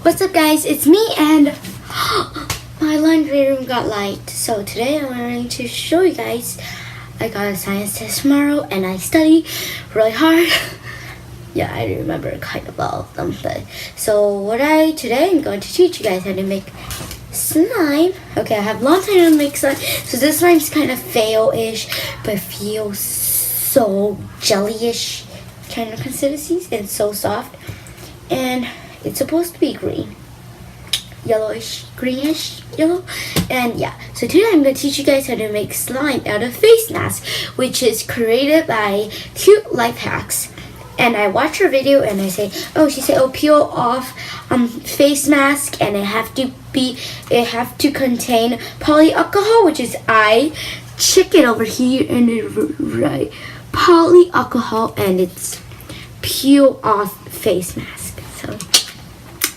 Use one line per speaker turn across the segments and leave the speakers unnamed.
What's up guys, it's me and my laundry room got light. So today I'm going to show you guys, I got a science test tomorrow and I study really hard. Yeah, I remember kind of all of them. But so today I'm going to teach you guys how to make slime. Okay, I have a long time to make slime. So this slime's kind of fail-ish, but feels so jelly-ish kind of consistencies and so soft. And it's supposed to be green, yellowish, greenish yellow. And yeah, so today I'm going to teach you guys how to make slime out of face mask, which is created by Cute Life Hacks. And I watch her video and I say, she said, peel off face mask, and it have to contain polyalcohol, which is check it over here and right, polyalcohol, and it's peel off face mask.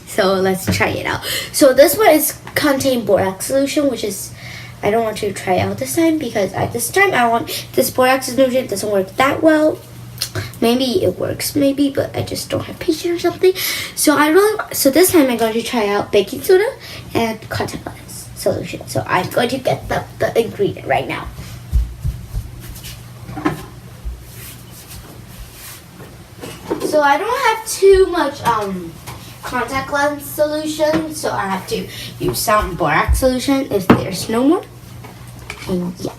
So let's try it out. So this one is contain borax solution, which is, I don't want to try out this time because at this time I want this borax solution. It doesn't work that well. Maybe it works, but I just don't have patience or something. So this time I'm going to try out baking soda and contact lens solution. So I'm going to get the ingredient right now. So I don't have too much contact lens solution, so I have to use some borax solution if there's no more. And yeah,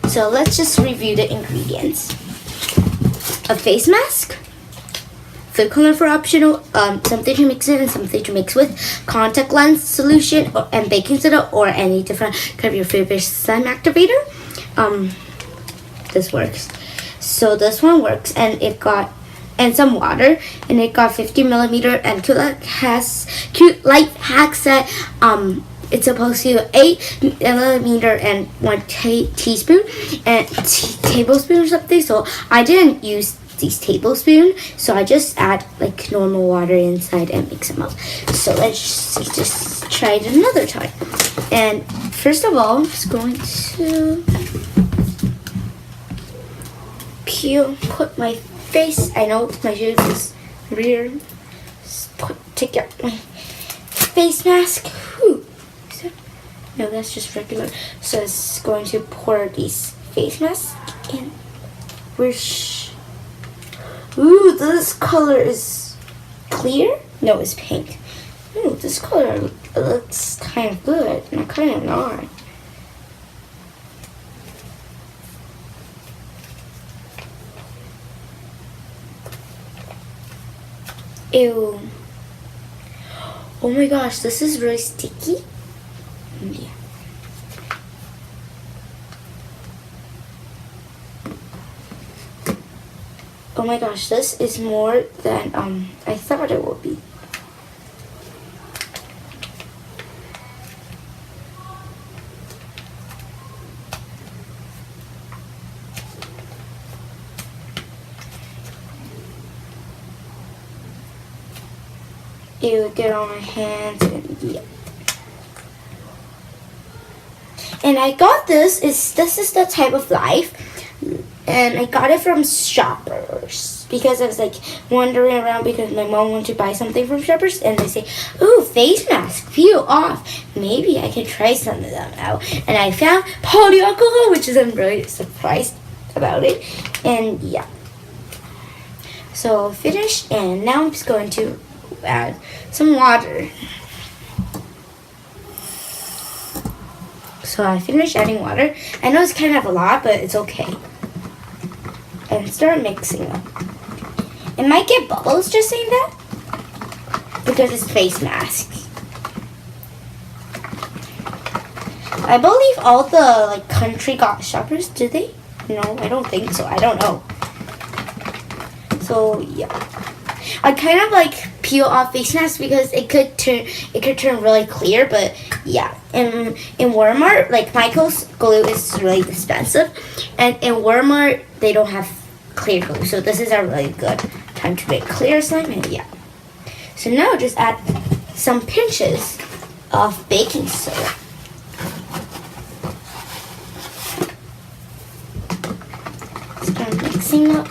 so let's just review the ingredients. A face mask, food color for optional, something to mix in and something to mix with, contact lens solution, and baking soda or any different kind of your favorite slime activator. This works. So this one works, and some water, and it got 50 millimeter, and Cute Life Hacks said it's supposed to 8 millimeter and 1 teaspoon and tablespoon or something. So I didn't use these tablespoons, so I just add like normal water inside and mix them up. So let's just try it another time. And first of all, I'm just going to put my face. I know my shoes is weird. Take out my face mask. Whew. No, that's just regular. So it's going to pour these face masks in. Ooh, this color is clear? No, it's pink. Ooh, this color looks kind of good, and kind of not. Ew. Oh my gosh, this is really sticky. Yeah. Oh my gosh, this is more than I thought it would be. It would get on my hands, and yeah. And I got this is the type of life, and I got it from Shoppers because I was like wandering around because my mom wanted to buy something from Shoppers, and they say, "Ooh, face mask, peel off. Maybe I can try some of them out." And I found polyalcohol, which is I'm really surprised about it. And yeah, so finished, and now I'm just going to add some water. So I finished adding water. I know it's kind of a lot, but it's okay. And start mixing them. It might get bubbles just saying that, because it's face mask. I believe all the country got Shoppers, do they? No, I don't think so. I don't know. So yeah, I kind of peel off face mask because it could turn really clear, but yeah. In Walmart, Michael's glue is really expensive, and in Walmart they don't have clear glue, so this is a really good time to make clear slime. And yeah, so now just add some pinches of baking soda. Start mixing up.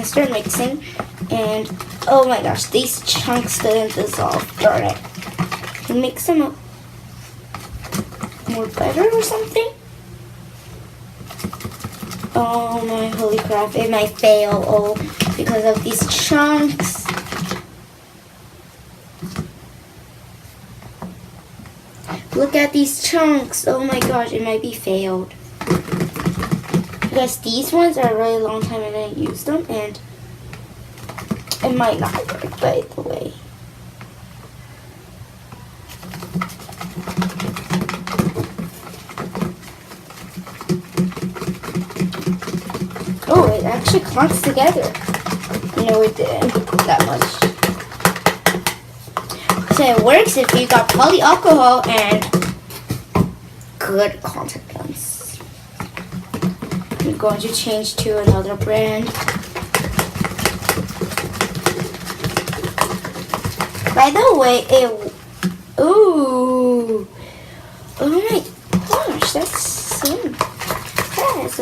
I start mixing, and oh my gosh, these chunks didn't dissolve. Darn it. Can mix them up more better or something? Oh my holy crap, it might fail. Oh, because of these chunks. Look at these chunks. Oh my gosh, it might be failed. Because these ones are a really long time I didn't use them, and it might not work, by the way. Oh, it actually clumps together. No, it didn't that much. So it works if you got polyalcohol and good contact lens. I'm going to change to another brand. By the way, ooh, oh my gosh, that's so nice.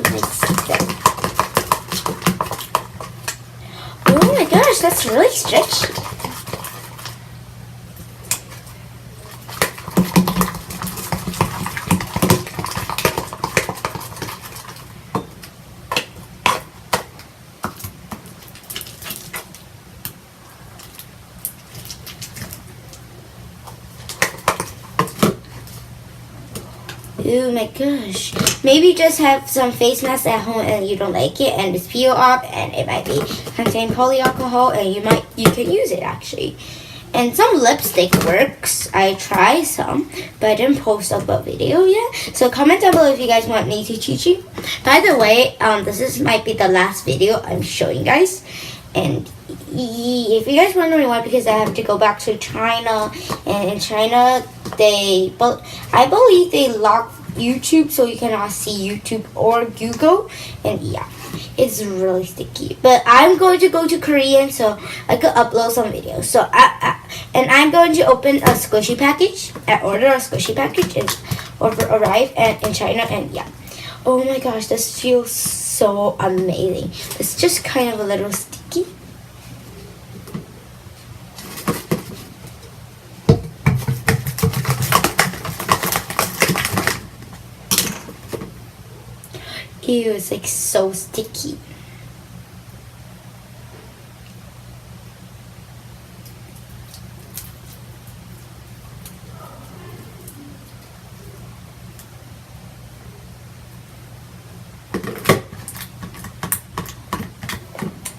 Oh my gosh, that's really stretchy. Oh my gosh. Maybe just have some face mask at home and you don't like it and it's peel off and it might be contain polyalcohol and you can use it actually. And some lipstick works. I tried some, but I didn't post up a video yet. So comment down below if you guys want me to teach you. By the way, might be the last video I'm showing you guys. And if you guys wondering why, because I have to go back to China, and in China I believe they locked YouTube so you cannot see YouTube or Google, and yeah, it's really sticky. But I'm going to go to Korean so I could upload some videos. So and I'm going to open a squishy package. I ordered a squishy package and arrived in China, and yeah. Oh my gosh, this feels so amazing. It's just kind of a little sticky. Ew, it's like so sticky.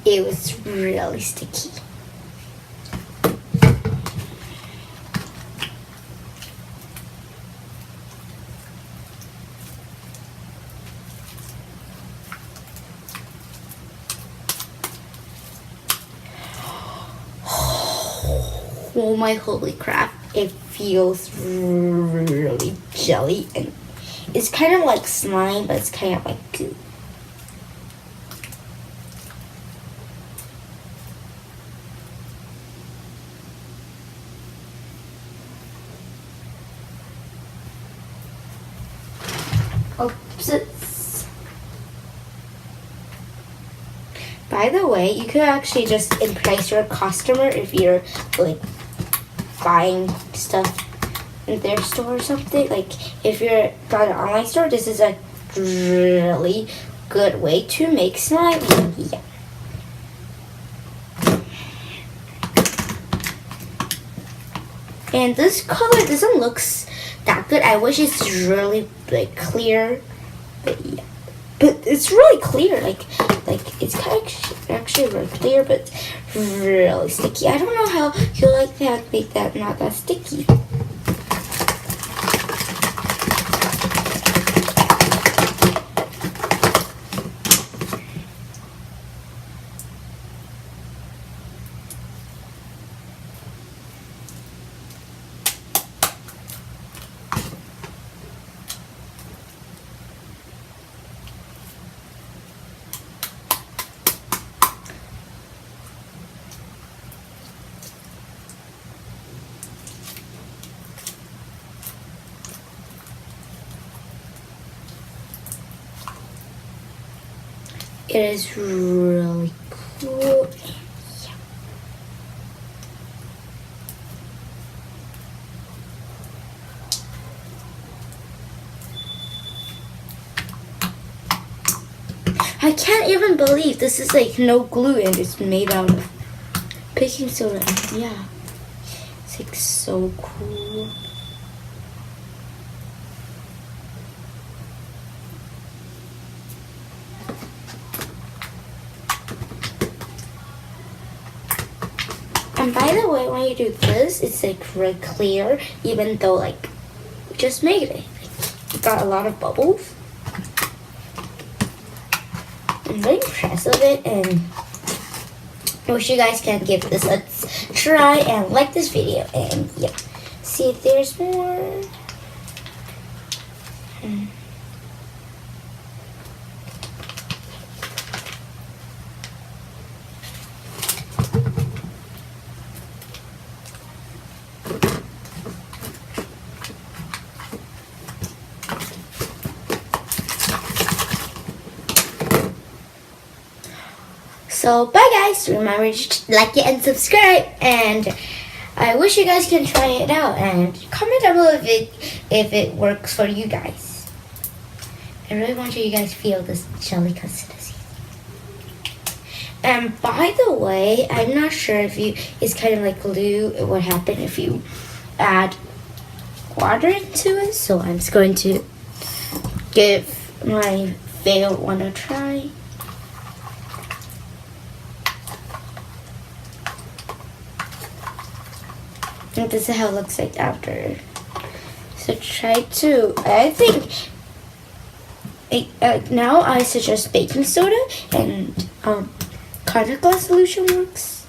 It was really sticky. Oh my holy crap, it feels really jelly and it's kind of like slime, but it's kind of like goo. Oops. By the way, you could actually just impress your customer if you're like buying stuff in their store or something. Like if you're got an online store, this is a really good way to make slime. Yeah. And this color doesn't look that good. I wish it's really like clear, but yeah. But it's really clear. Like it's kind of actually really clear, but really sticky. I don't know how you like that. Make that not that sticky. It is really glue. I can't even believe this is like no glue and it's made out of baking soda. Yeah, it's like so cool. And by the way, when you do this, it's like really clear, even though like just made it. Like, it got a lot of bubbles. I'm very impressed with it, and I wish you guys can give this a try and like this video, and yeah, see if there's more. So bye guys, remember to like it and subscribe, and I wish you guys can try it out and comment down below if it works for you guys. I really want you guys to feel this jelly consistency. And by the way, I'm not sure if it's kind of like glue, it would happen if you add water into it, so I'm just going to give my favorite one a try. And this is how it looks like after. So try to, I think, now I suggest baking soda and contact glass solution works.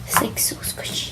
It's like so squishy.